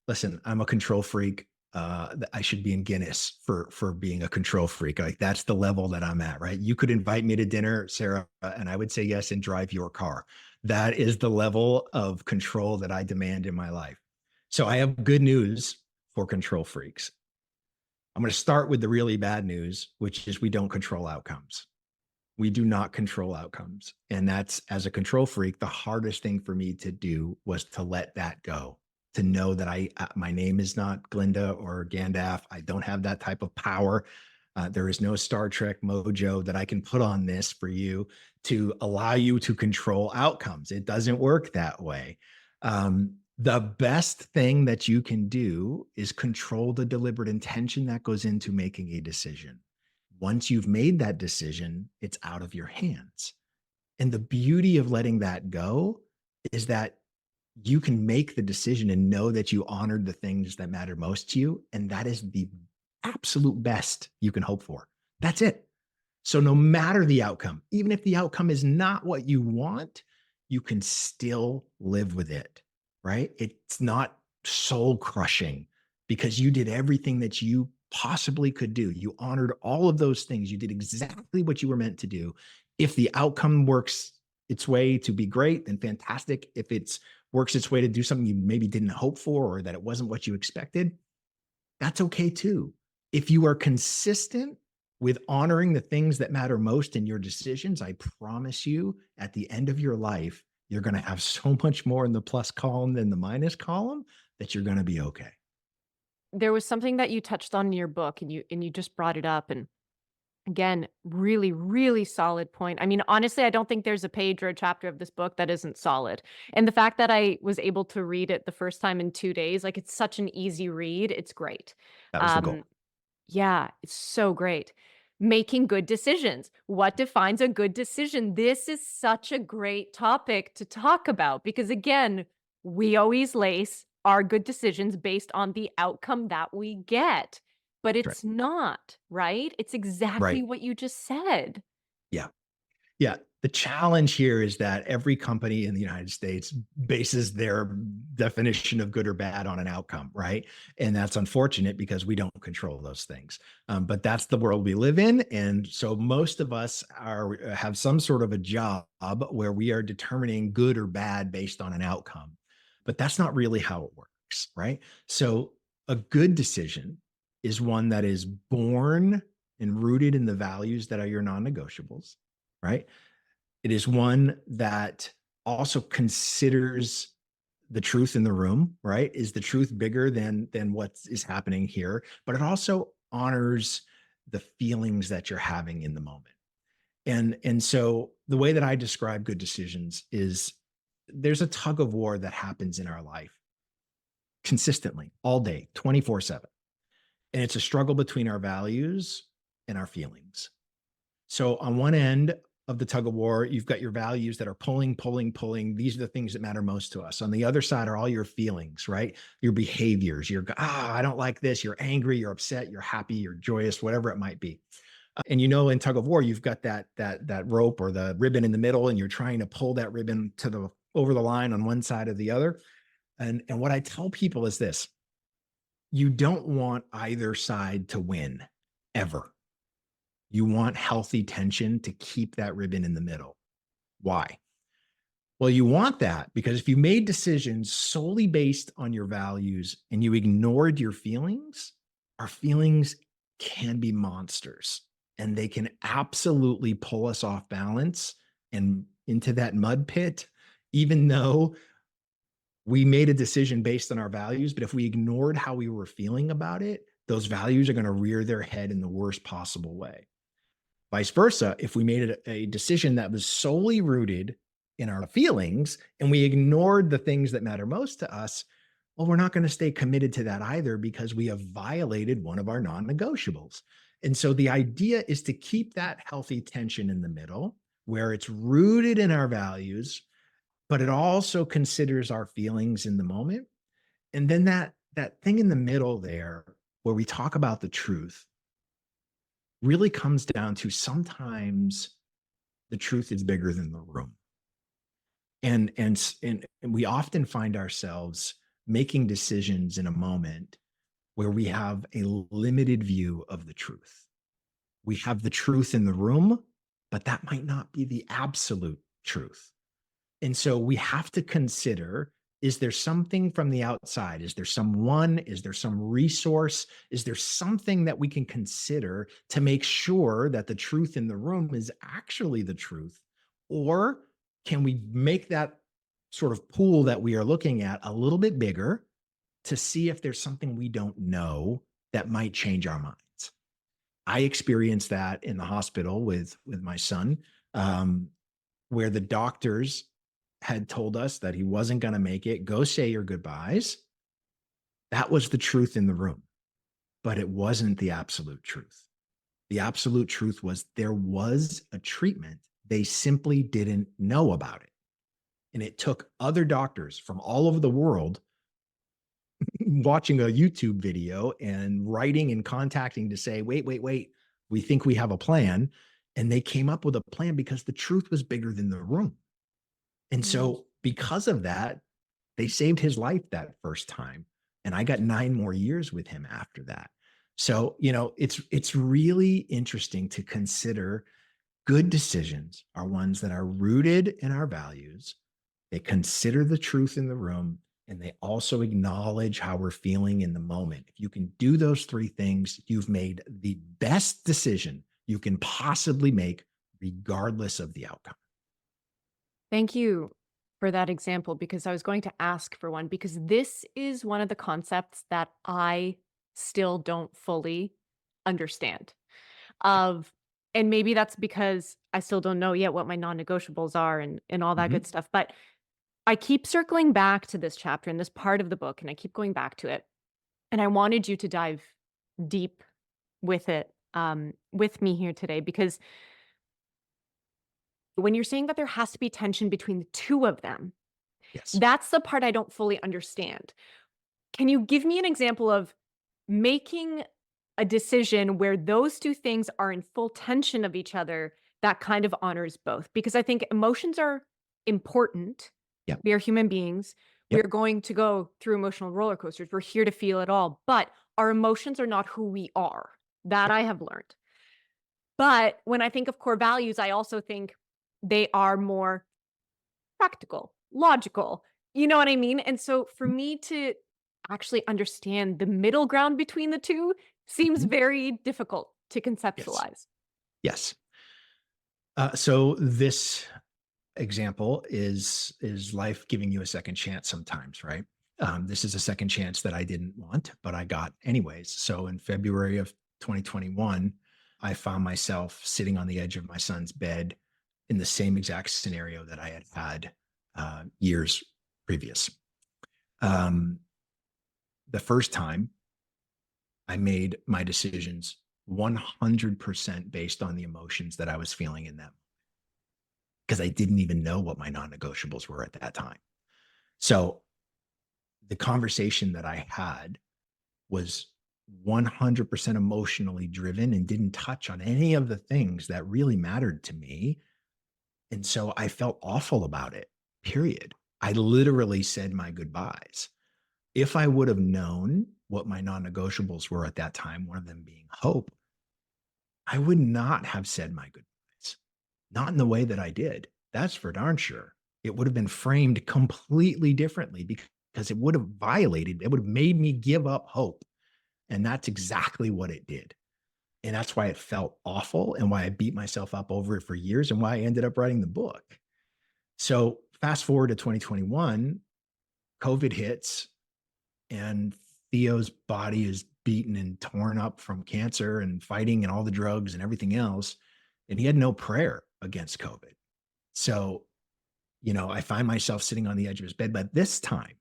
listen, I'm a control freak. I should be in Guinness for being a control freak. Like that's the level that I'm at, right? You could invite me to dinner, Sarah, and I would say yes and drive your car. That is the level of control that I demand in my life. So I have good news for control freaks. I'm going to start with the really bad news, which is we don't control outcomes. We do not control outcomes. And that's, as a control freak, the hardest thing for me to do was to let that go, to know that my name is not Glinda or Gandalf. I don't have that type of power. There is no Star Trek mojo that I can put on this for you to allow you to control outcomes. It doesn't work that way. The best thing that you can do is control the deliberate intention that goes into making a decision. Once you've made that decision, it's out of your hands. And the beauty of letting that go is that you can make the decision and know that you honored the things that matter most to you. And that is the absolute best you can hope for. That's it. So, no matter the outcome, even if the outcome is not what you want, you can still live with it, right? It's not soul crushing because you did everything that you possibly could do. You honored all of those things. You did exactly what you were meant to do. If the outcome works its way to be great, then fantastic. If it's works its way to do something you maybe didn't hope for or that it wasn't what you expected, that's okay too. If you are consistent with honoring the things that matter most in your decisions, I promise you at the end of your life, you're going to have so much more in the plus column than the minus column that you're going to be okay. There was something that you touched on in your book and you just brought it up and again, really, really solid point. I mean, honestly, I don't think there's a page or a chapter of this book that isn't solid. And the fact that I was able to read it the first time in 2 days, like, it's such an easy read, it's great. That was the Um, goal. yeah, it's so great. Making good decisions. What defines a good decision? This is such a great topic to talk about because, again, we always lace our good decisions based on the outcome that we get, but That's right. it's not, right? It's exactly Right. what you just said. Yeah. Yeah. The challenge here is that every company in the United States bases their definition of good or bad on an outcome, right? And that's unfortunate because we don't control those things. But that's the world we live in, and so most of us are have some sort of a job where we are determining good or bad based on an outcome. But that's not really how it works, right? So a good decision is one that is born and rooted in the values that are your non-negotiables, right? It is one that also considers the truth in the room, right? Is the truth bigger than what is happening here? But it also honors the feelings that you're having in the moment. And so the way that I describe good decisions is there's a tug of war that happens in our life consistently all day, 24/7. And it's a struggle between our values and our feelings. So on one end, of the tug of war. You've got your values that are pulling, pulling, pulling. These are the things that matter most to us. On the other side are all your feelings, right? Your behaviors. I don't like this. You're angry, you're upset, you're happy, you're joyous, whatever it might be. And in tug of war, you've got that rope or the ribbon in the middle, and you're trying to pull that ribbon to the over the line on one side or the other. And what I tell people is this: you don't want either side to win ever. You want healthy tension to keep that ribbon in the middle. Why? Well, you want that because if you made decisions solely based on your values and you ignored your feelings, our feelings can be monsters and they can absolutely pull us off balance and into that mud pit, even though we made a decision based on our values. But if we ignored how we were feeling about it, those values are going to rear their head in the worst possible way. Vice versa, if we made a decision that was solely rooted in our feelings and we ignored the things that matter most to us, well, we're not going to stay committed to that either because we have violated one of our non-negotiables. And so the idea is to keep that healthy tension in the middle where it's rooted in our values, but it also considers our feelings in the moment. And then that thing in the middle there where we talk about the truth really comes down to sometimes the truth is bigger than the room. And we often find ourselves making decisions in a moment where we have a limited view of the truth. We have the truth in the room, but that might not be the absolute truth. And so we have to consider, is there something from the outside? Is there someone? Is there some resource? Is there something that we can consider to make sure that the truth in the room is actually the truth? Or can we make that sort of pool that we are looking at a little bit bigger to see if there's something we don't know that might change our minds? I experienced that in the hospital with my son, where the doctors had told us that he wasn't going to make it. Go say your goodbyes. That was the truth in the room, but it wasn't the absolute truth. The absolute truth was there was a treatment. They simply didn't know about it. And it took other doctors from all over the world watching a YouTube video and writing and contacting to say, wait, we think we have a plan. And they came up with a plan because the truth was bigger than the room. And so because of that, they saved his life that first time. And I got 9 more years with him after that. So, it's really interesting to consider good decisions are ones that are rooted in our values. They consider the truth in the room, and they also acknowledge how we're feeling in the moment. If you can do those 3 things, you've made the best decision you can possibly make, regardless of the outcome. Thank you for that example because I was going to ask for one because this is one of the concepts that I still don't fully understand of and maybe that's because I still don't know yet what my non-negotiables are and all that Mhm. good stuff. But I keep circling back to this chapter and this part of the book and I keep going back to it. And I wanted you to dive deep with it with me here today because when you're saying that there has to be tension between the two of them, Yes. that's the part I don't fully understand. Can you give me an example of making a decision where those 2 things are in full tension of each other that kind of honors both? Because I think emotions are important. Yep. We are human beings. We Yep. are going to go through emotional roller coasters. We're here to feel it all, but our emotions are not who we are. That Yep. I have learned. But when I think of core values, I also think they are more practical, logical. You know what I mean? And so for me to actually understand the middle ground between the 2 seems Mhm. very difficult to Yes. conceptualize. Yes. So this example is life giving you a second chance sometimes, right? This is a second chance that I didn't want, but I got anyways. So in February of 2021, I found myself sitting on the edge of my son's bed in the same exact scenario that I had had years previous. Um, the first time I made my decisions 100% based on the emotions that I was feeling in them. because I didn't even know what my non-negotiables were at that time. So the conversation that I had was 100% emotionally driven and didn't touch on any of the things that really mattered to me. And so I felt awful about it, period. I literally said my goodbyes. If I would have known what my non-negotiables were at that time, one of them being hope, I would not have said my goodbyes, not in the way that I did. That's for darn sure. It would have been framed completely differently because it would have violated, it would have made me give up hope. And that's exactly what it did. And that's why it felt awful and why I beat myself up over it for years and why I ended up writing the book. So fast forward to 2021, COVID hits and Theo's body is beaten and torn up from cancer and fighting and all the drugs and everything else. And he had no prayer against COVID. So, I find myself sitting on the edge of his bed. But this time,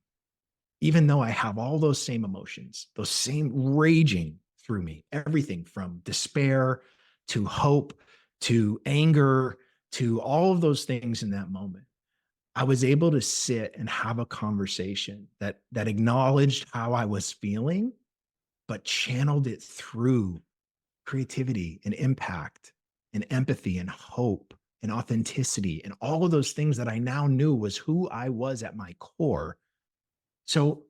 even though I have all those same emotions, those same raging through me, everything from despair to hope to anger to all of those things in that moment, I was able to sit and have a conversation that acknowledged how I was feeling, but channeled it through creativity and impact and empathy and hope and authenticity and all of those things that I now knew was who I was at my core. So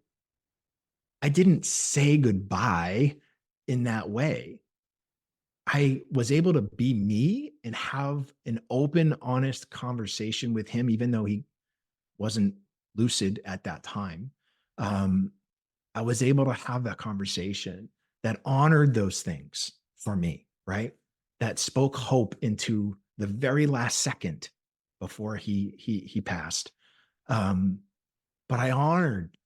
I didn't say goodbye in that way. I was able to be me and have an open, honest conversation with him, even though he wasn't lucid at that time. Um, I was able to have that conversation that honored those things for me, right? That spoke hope into the very last second before he passed. Um, but I honored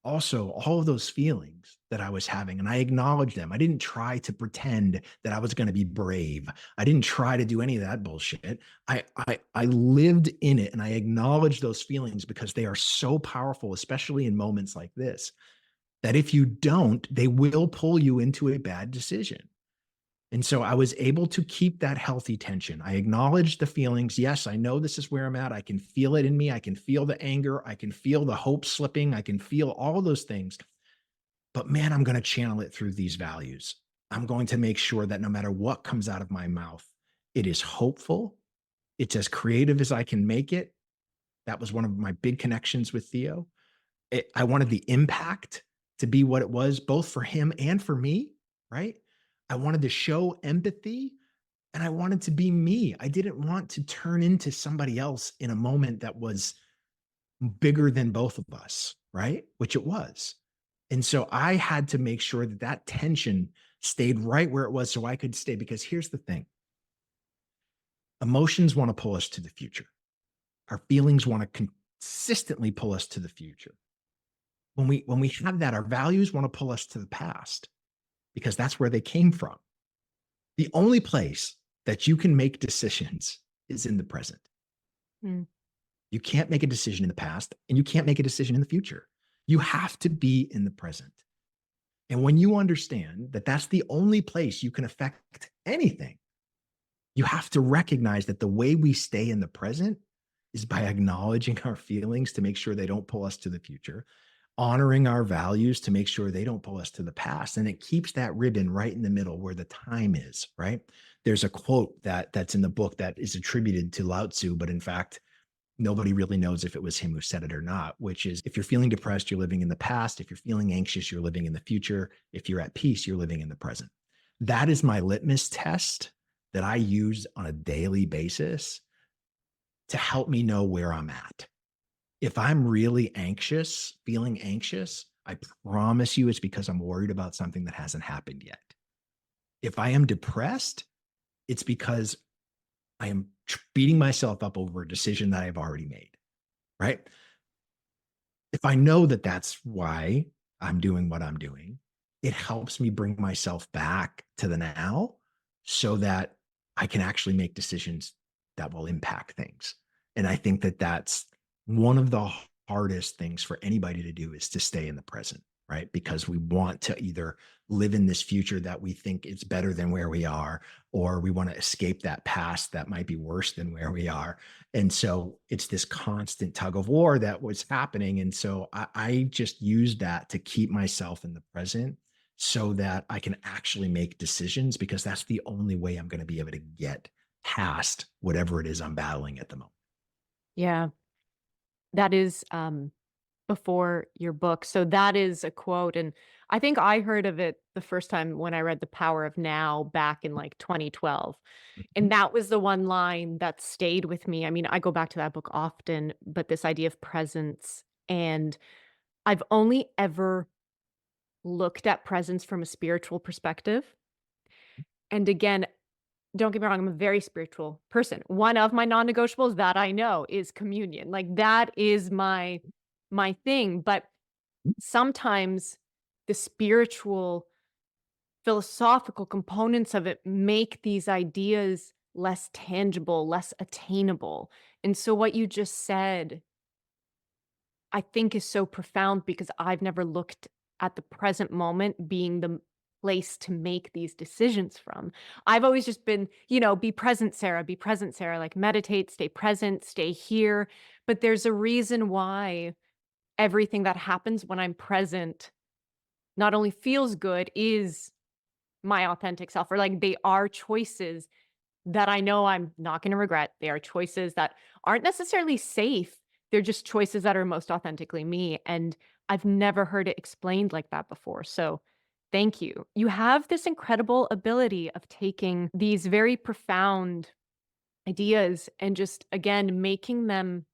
also all of those feelings that I was having, and I acknowledged them. I didn't try to pretend that I was going to be brave. I didn't try to do any of that bullshit. I lived in it, and I acknowledged those feelings because they are so powerful, especially in moments like this, that if you don't, they will pull you into a bad decision. And so I was able to keep that healthy tension. I acknowledged the feelings. Yes, I know this is where I'm at. I can feel it in me. I can feel the anger. I can feel the hope slipping. I can feel all of those things. But man, I'm going to channel it through these values. I'm going to make sure that no matter what comes out of my mouth, it is hopeful. It's as creative as I can make it. That was one of my big connections with Theo. I wanted the impact to be what it was, both for him and for me, right? I wanted to show empathy and I wanted to be me. I didn't want to turn into somebody else in a moment that was bigger than both of us, right? Which it was. And so I had to make sure that that tension stayed right where it was so I could stay. Because here's the thing, emotions want to pull us to the future. Our feelings want to consistently pull us to the future. When we have that, our values want to pull us to the past because that's where they came from. The only place that you can make decisions is in the present. Mm. You can't make a decision in the past and you can't make a decision in the future. You have to be in the present. And when you understand that that's the only place you can affect anything, you have to recognize that the way we stay in the present is by acknowledging our feelings to make sure they don't pull us to the future, honoring our values to make sure they don't pull us to the past. And it keeps that ribbon right in the middle where the time is, right? There's a quote that's in the book that is attributed to Lao Tzu, but in fact, nobody really knows if it was him who said it or not, which is if you're feeling depressed, you're living in the past. If you're feeling anxious, you're living in the future. If you're at peace, you're living in the present. That is my litmus test that I use on a daily basis to help me know where I'm at. If I'm really anxious, feeling anxious, I promise you it's because I'm worried about something that hasn't happened yet. If I am depressed, it's because I am beating myself up over a decision that I've already made, right? If I know that that's why I'm doing what I'm doing, it helps me bring myself back to the now so that I can actually make decisions that will impact things. And I think that that's one of the hardest things for anybody to do is to stay in the present. right? Because we want to either live in this future that we think is better than where we are, or we want to escape that past that might be worse than where we are. And so it's this constant tug of war that was happening. And so I just used that to keep myself in the present so that I can actually make decisions, because that's the only way I'm going to be able to get past whatever it is I'm battling at the moment. Yeah, that is, before your book. So that is a quote, and I think I heard of it the first time when I read The Power of Now back in, like, 2012, Mhm. and that was the one line that stayed with me. I mean, I go back to that book often, but this idea of presence, and I've only ever looked at presence from a spiritual perspective, and again, don't get me wrong, I'm a very spiritual person. One of my non-negotiables that I know is communion. Like, that is my thing, but sometimes the spiritual, philosophical components of it make these ideas less tangible, less attainable, and so what you just said, I think is so profound because I've never looked at the present moment being the place to make these decisions from. I've always just been, be present, Sarah, like meditate, stay present, stay here. But there's a reason why everything that happens when I'm present not only feels good, is my authentic self, or like they are choices that I know I'm not gonna regret. They are choices that aren't necessarily safe. They're just choices that are most authentically me, and I've never heard it explained like that before, so thank you. You have this incredible ability of taking these very profound ideas and just, again, making them,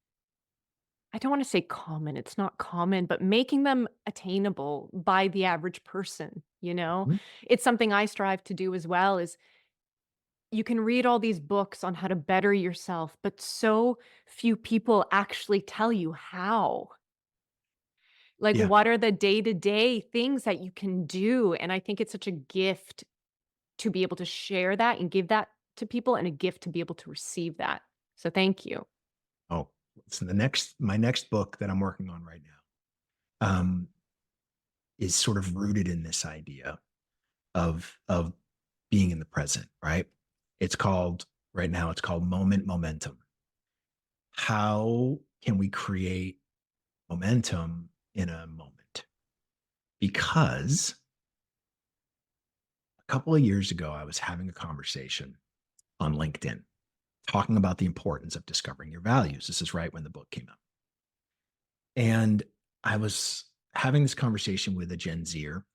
I don't wanna say common, it's not common, but making them attainable by the average person, you know? Mhm. It's something I strive to do as well, is you can read all these books on how to better yourself, but so few people actually tell you how. Like, Yeah. what are the day-to-day things that you can do? And I think it's such a gift to be able to share that and give that to people, and a gift to be able to receive that. So thank you. Oh, so my next book that I'm working on right now, is sort of rooted in this idea of being in the present, right? It's called right now, it's called Momentum. How can we create momentum in a moment? Because a couple of years ago, I was having a conversation on LinkedIn talking about the importance of discovering your values. This is right when the book came out. And I was having this conversation with a Gen Zer,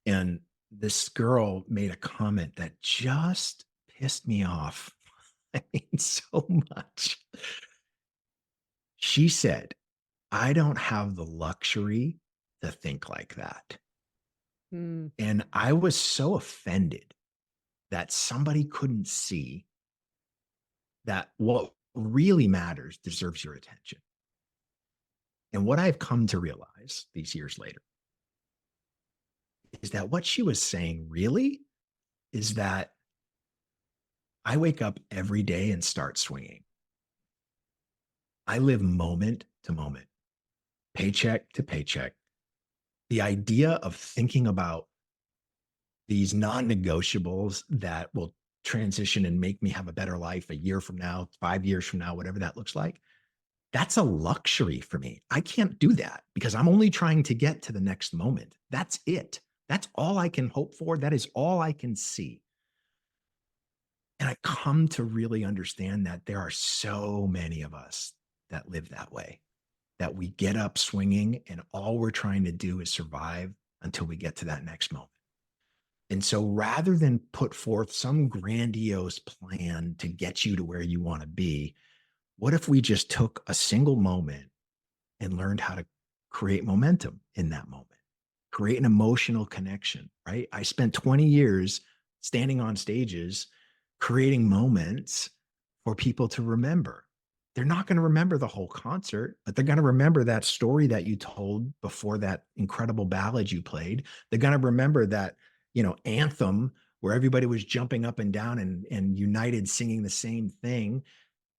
and this girl made a comment that just pissed me off. I mean, so much. She said, I don't have the luxury to think like that. Mm, And I was so offended that somebody couldn't see that what really matters deserves your attention. And what I've come to realize these years later is that what she was saying really is that I wake up every day and start swinging. I live moment to moment, paycheck to paycheck. The idea of thinking about these non-negotiables that will transition and make me have a better life a year from now, 5 years from now, whatever that looks like, that's a luxury for me. I can't do that because I'm only trying to get to the next moment. That's it. That's all I can hope for. That is all I can see. And I come to really understand that there are so many of us that live that way, that we get up swinging and all we're trying to do is survive until we get to that next moment. And so rather than put forth some grandiose plan to get you to where you want to be, what if we just took a single moment and learned how to create momentum in that moment, create an emotional connection, right? I spent 20 years standing on stages, creating moments for people to remember. They're not going to remember the whole concert, but they're going to remember that story that you told before that incredible ballad you played. They're going to remember that, anthem where everybody was jumping up and down and united singing the same thing.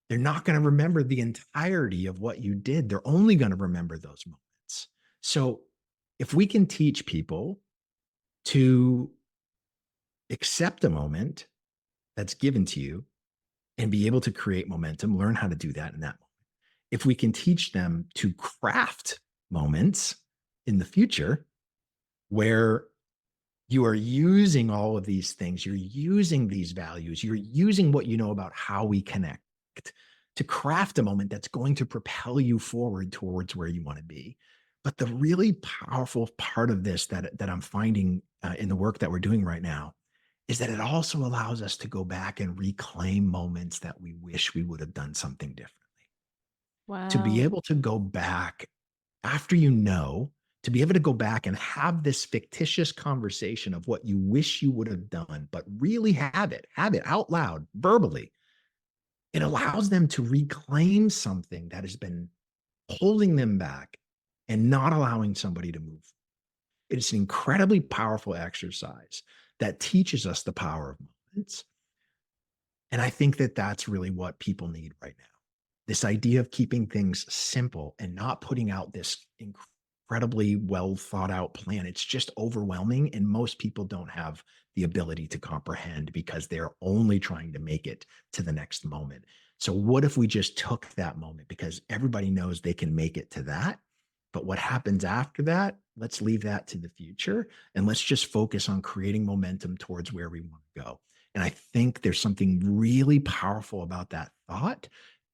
They're not going to remember the entirety of what you did. They're only going to remember those moments. So If we can teach people to accept a moment that's given to you and be able to create momentum, learn how to do that in that moment. If we can teach them to craft moments in the future where you are using all of these things, you're using these values, you're using what you know about how we connect to craft a moment that's going to propel you forward towards where you want to be. But the really powerful part of this that I'm finding in the work that we're doing right now is that it also allows us to go back and reclaim moments that we wish we would have done something differently. To be Wow. able to go back after you know, to be able to go back and have this fictitious conversation of what you wish you would have done, but really have it out loud, verbally. It allows them to reclaim something that has been holding them back and not allowing somebody to move. It's an incredibly powerful exercise that teaches us the power of moments. And I think that that's really what people need right now. This idea of keeping things simple and not putting out this incredibly well thought out plan. It's just overwhelming. And most people don't have the ability to comprehend because they're only trying to make it to the next moment. So, what if we just took that moment because everybody knows they can make it to that? But what happens after that, let's leave that to the future and let's just focus on creating momentum towards where we want to go. And I think there's something really powerful about that thought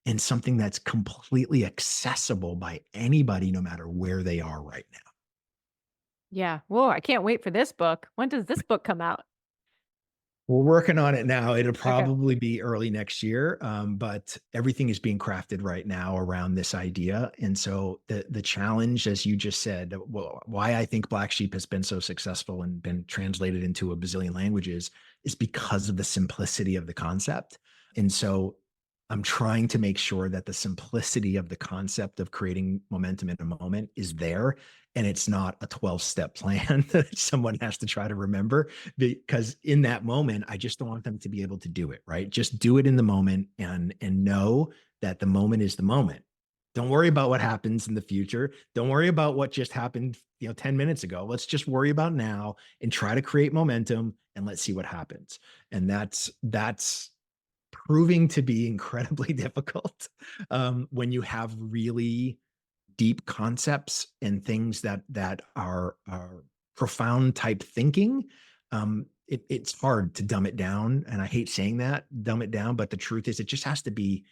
and something that's completely accessible by anybody, no matter where they are right now. Yeah. Whoa, I can't wait for this book. When does this book come out? We're working on it now. It'll Okay. probably be early next year, but everything is being crafted right now around this idea. And so the challenge, as you just said, why I think Black Sheep has been so successful and been translated into a bazillion languages is because of the simplicity of the concept. And so I'm trying to make sure that the simplicity of the concept of creating momentum in a moment is there. And it's not a 12-step plan that someone has to try to remember, because in that moment, I just don't want them to be able to do it, right? Just do it in the moment and know that the moment is the moment. Don't worry about what happens in the future. Don't worry about what just happened, 10 minutes ago. Let's just worry about now and try to create momentum and let's see what happens. And that's proving to be incredibly difficult when you have really deep concepts and things that are profound type thinking. It's hard to dumb it down, and I hate saying that, dumb it down. But the truth is, it just has to be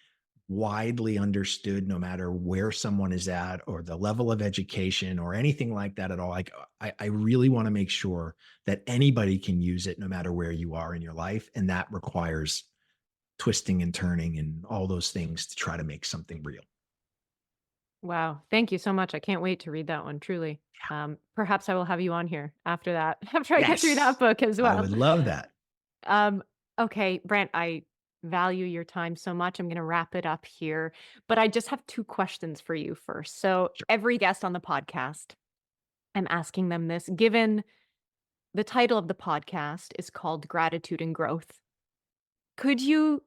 widely understood, no matter where someone is at or the level of education or anything like that at all. Like I really want to make sure that anybody can use it, no matter where you are in your life, and that requires twisting and turning and all those things to try to make something real. Wow. Thank you so much. I can't wait to read that one, truly. Perhaps I will have you on here after that, after I get through that Yes, book as I well. would love that. Um, okay, Brant, I value your time so much. I'm going to wrap it up here, but I just have two questions for you first. So, Sure. every guest on the podcast, I'm asking them this, given the title of the podcast is called Gratitude and Growth. Could you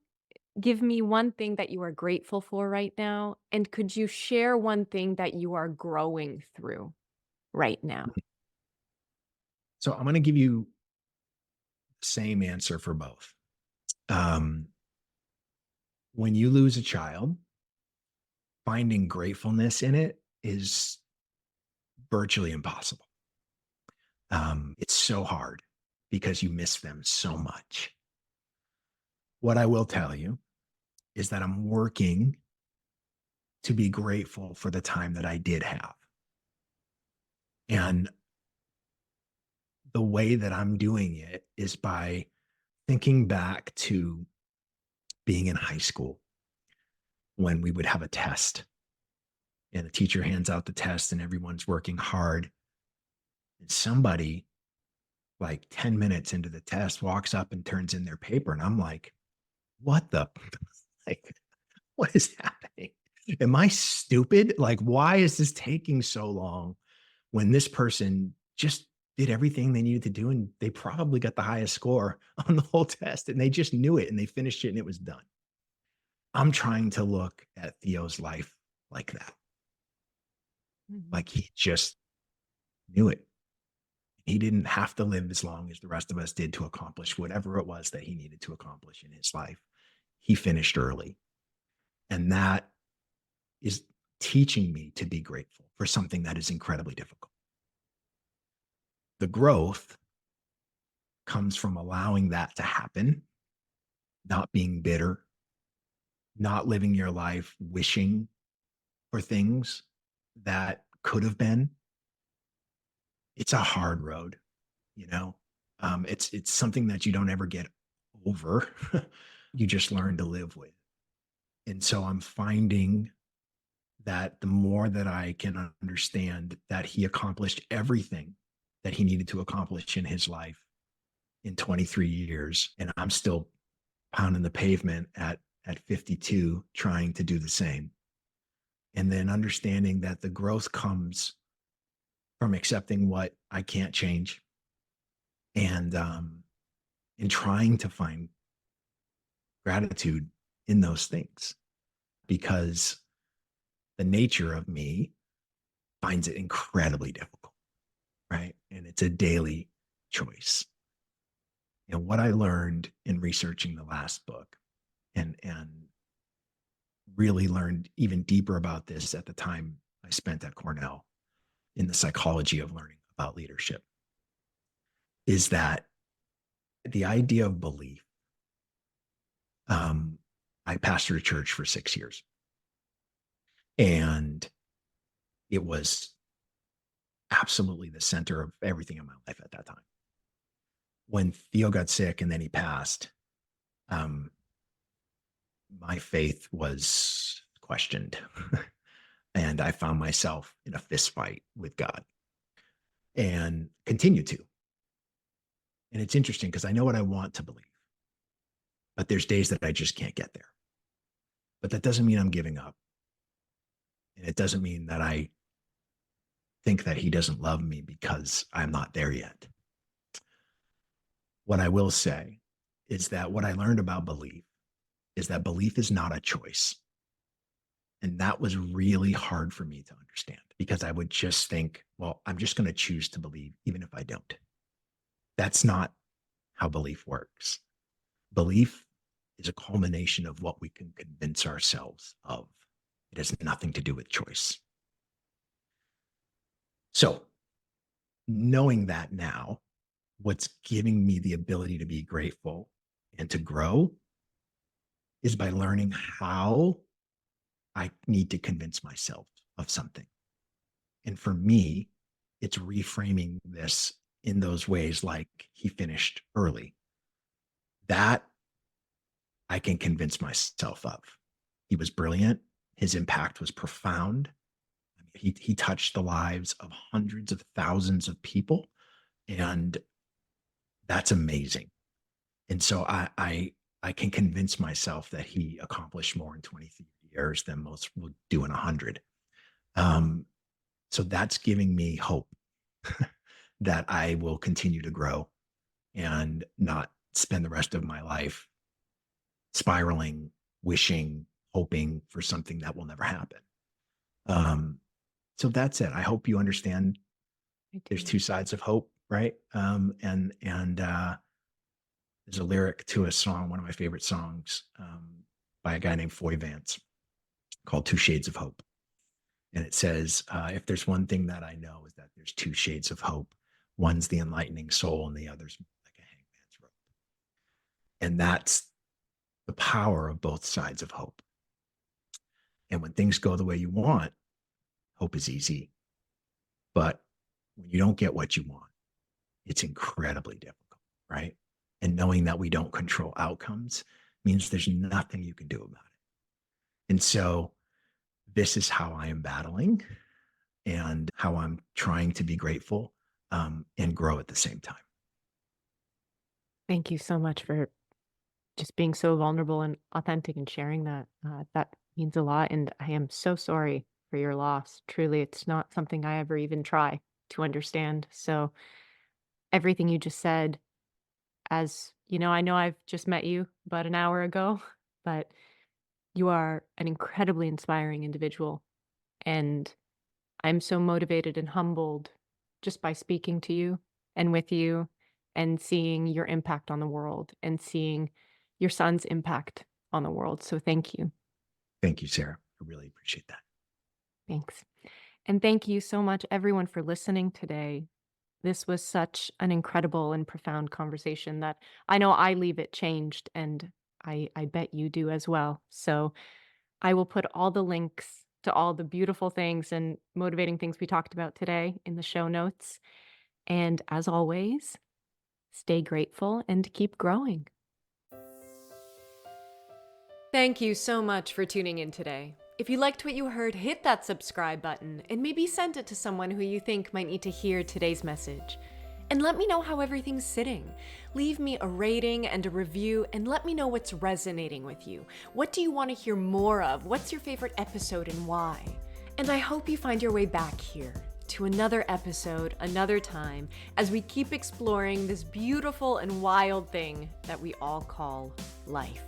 give me one thing that you are grateful for right now? And could you share one thing that you are growing through right now? So I'm going to give you the same answer for both. Um, when you lose a child, finding gratefulness in it is virtually impossible. It's so hard because you miss them so much. What I will tell you is that I'm working to be grateful for the time that I did have. And the way that I'm doing it is by thinking back to being in high school when we would have a test and the teacher hands out the test and everyone's working hard. And somebody, like 10 minutes into the test, walks up and turns in their paper. And I'm like, what the? Like, what is happening? Am I stupid? Like, why is this taking so long when this person just did everything they needed to do and they probably got the highest score on the whole test and they just knew it and they finished it and it was done? I'm trying to look at Theo's life like that. Mhm. Like he just knew it. He didn't have to live as long as the rest of us did to accomplish whatever it was that he needed to accomplish in his life. He finished early. And that is teaching me to be grateful for something that is incredibly difficult. The growth comes from allowing that to happen, not being bitter, not living your life wishing for things that could have been. It's a hard road, you know. It's something that you don't ever get over. You just learn to live with. And so I'm finding that the more that I can understand that he accomplished everything that he needed to accomplish in his life in 23 years, and I'm still pounding the pavement at 52 trying to do the same. And then understanding that the growth comes from accepting what I can't change and trying to find gratitude in those things because the nature of me finds it incredibly difficult, right? And it's a daily choice. And what I learned in researching the last book and really learned even deeper about this at the time I spent at Cornell in the psychology of learning about leadership is that the idea of belief. I pastored a church for 6 years, and it was absolutely the center of everything in my life at that time. When Theo got sick and then he passed, um, my faith was questioned, and I found myself in a fist fight with God and continue to. And it's interesting because I know what I want to believe, but there's days that I just can't get there. But that doesn't mean I'm giving up. And it doesn't mean that I think that he doesn't love me because I'm not there yet. What I will say is that what I learned about belief is that belief is not a choice. And that was really hard for me to understand because I would just think, well, I'm just going to choose to believe even if I don't. That's not how belief works. Belief is a culmination of what we can convince ourselves of. It has nothing to do with choice. So, knowing that now, what's giving me the ability to be grateful and to grow is by learning how I need to convince myself of something. And for me, it's reframing this in those ways like he finished early. That I can convince myself of. He was brilliant. His impact was profound. I mean, he touched the lives of hundreds of thousands of people, and that's amazing. And so I can convince myself that he accomplished more in 23 years than most would do in 100. Um, so that's giving me hope that I will continue to grow and not spend the rest of my life spiraling, wishing, hoping for something that will never happen. Um, so that's it. I hope you understand I there's do. two sides of hope, right? And there's a lyric to a song, one of my favorite songs, by a guy named Foy Vance called Two Shades of Hope. And it says, if there's one thing that I know is that there's two shades of hope. One's the enlightening soul and the other's like a hangman's rope. And that's the power of both sides of hope. And when things go the way you want, hope is easy. But when you don't get what you want, it's incredibly difficult, right? And knowing that we don't control outcomes means there's nothing you can do about it. And so this is how I am battling and how I'm trying to be grateful and grow at the same time. Thank you so much for just being so vulnerable and authentic and sharing that. That means a lot. And I am so sorry for your loss. Truly, it's not something I ever even try to understand. So, everything you just said, as you know, I know I've just met you about an hour ago, but you are an incredibly inspiring individual. And I'm so motivated and humbled just by speaking to you and with you and seeing your impact on the world and seeing your son's impact on the world. So thank you. Thank you, Sarah. I really appreciate that. Thanks. And thank you so much, everyone, for listening today. This was such an incredible and profound conversation that I know I leave it changed, and I bet you do as well. So I will put all the links to all the beautiful things and motivating things we talked about today in the show notes. And as always, stay grateful and keep growing. Thank you so much for tuning in today. If you liked what you heard, hit that subscribe button and maybe send it to someone who you think might need to hear today's message. And let me know how everything's sitting. Leave me a rating and a review and let me know what's resonating with you. What do you want to hear more of? What's your favorite episode and why? And I hope you find your way back here to another episode, another time, as we keep exploring this beautiful and wild thing that we all call life.